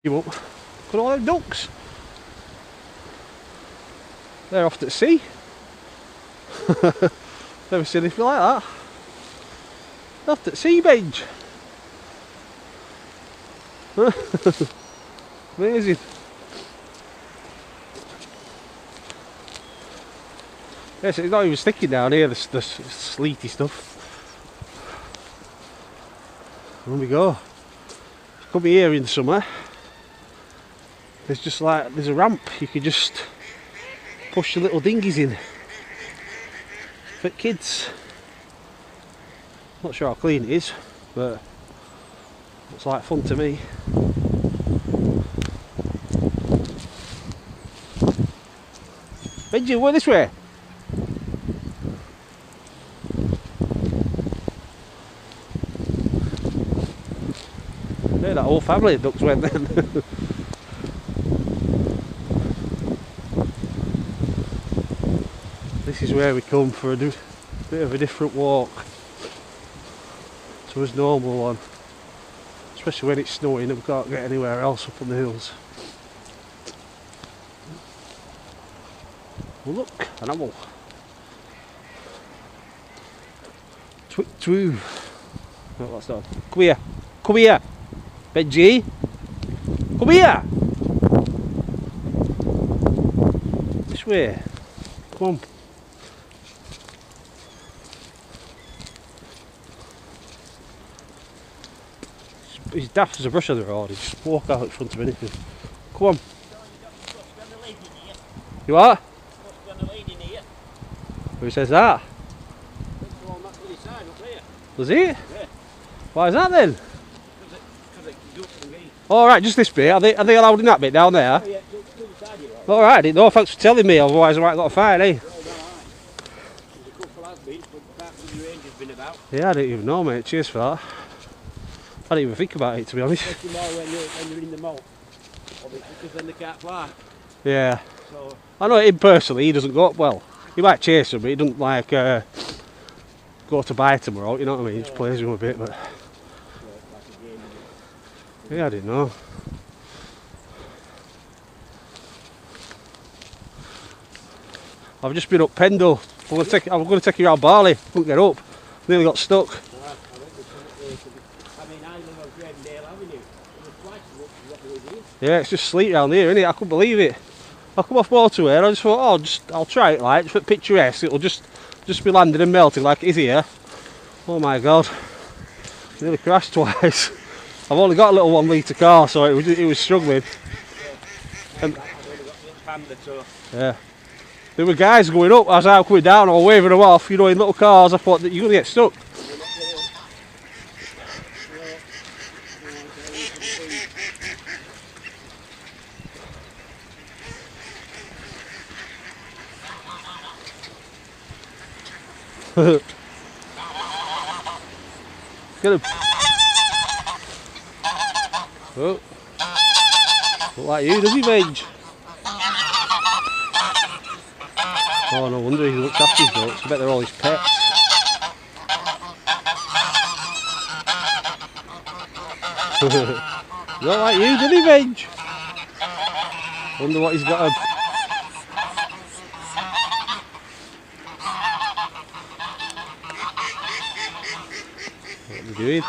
You up. Look at all them ducks. They're off at sea. Never seen anything like that. They're off at sea, Benji. Amazing. Yes, it's not even sticking down here, the sleety stuff. There we go. Come here in summer. There's just like, there's a ramp, you can just push your little dinghies in for kids. Not sure how clean it is, but it's like fun to me. Benji, go this way. There, that whole family of ducks went then. This is where we come for a bit of a different walk to his normal one, especially when it's snowing and we can't get anywhere else up on the hills. Well, look, an owl. Twoo. No, that's not. Come here. Come here. Benji. Come here. This way. Come on. He's daft as a brush on the road, he just walk out in front of anything. Come on. You what? Who says that? Does it? Yeah. Why is that then? Alright, just this bit. Are they allowed in that bit down there? Alright, I didn't know, thanks for telling me, otherwise I might have got a fine, eh? Yeah, I didn't even know, mate. Cheers for that. I didn't even think about it, to be honest. Especially more when you're in the moat, because then they can't fly. Yeah. So. I know him personally, he doesn't go up well. He might chase them, but he doesn't like go to bite them or out, you know what I mean? He just plays with them a bit, but... Yeah, I didn't know. I've just been up Pendle. I'm going to take you around Barley. Couldn't get up. Nearly got stuck. Yeah, it's just sleet around here, isn't it? I couldn't believe it. I come off motorway and I just thought, oh, I'll try it, like, just for picturesque. It'll just be landing and melting like it is here. Oh my god, nearly crashed twice. I've only got a little 1 litre car, so it was struggling. And, yeah, there were guys going up as I was coming down, or waving them off, you know, in little cars. I thought that you're going to get stuck. Get him. Oh. Look like you, does he, Benji? Oh, no wonder he looks after his ducks. I bet they're all his pets. Not like you, does he, Benji? Wonder what he's got a... What are they doing?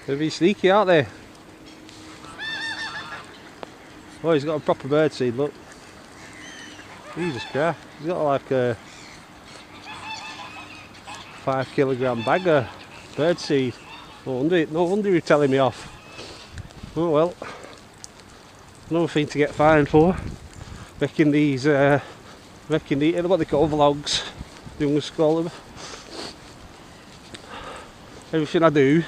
They're being sneaky, aren't they? Oh, he's got a proper bird seed, look. Jesus Christ. He's got like a 5 kilogram bag of bird seed. No wonder you're telling me off. Oh well. Another thing to get fined for. Making these, what they call vlogs. The youngest call them. Everything I do,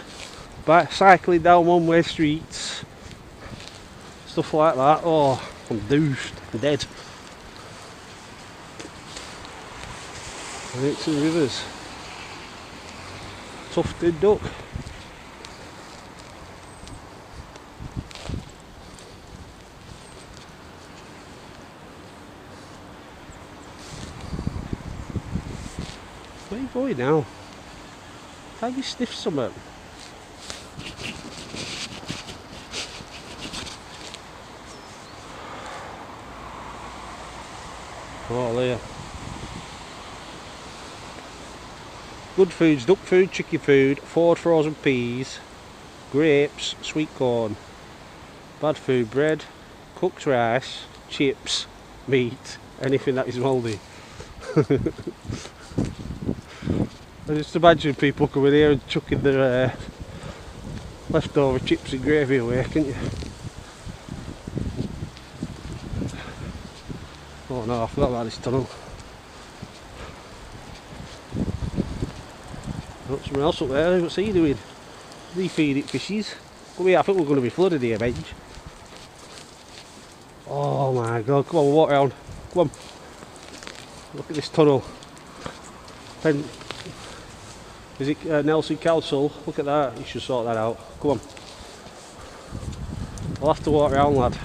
cycling down one-way streets, stuff like that. Oh, I'm doused, I'm dead. Lakes and rivers, tufted duck. Where are you going now? Have you sniffed something? Oh, there. Good foods: duck food, chicken food, Ford frozen peas, grapes, sweet corn. Bad food: bread, cooked rice, chips, meat, anything that is mouldy. I just imagine people coming here and chucking their leftover chips and gravy away, can't you? Oh no, I forgot about this tunnel. Got someone else up there. What's he doing? Refeed it fishes. Come here, I think we're going to be flooded here, Benji. Oh my god, come on, we'll walk around. Come on. Look at this tunnel. Is it Nelson Council? Look at that, you should sort that out. Come on. I'll have to walk around, lad.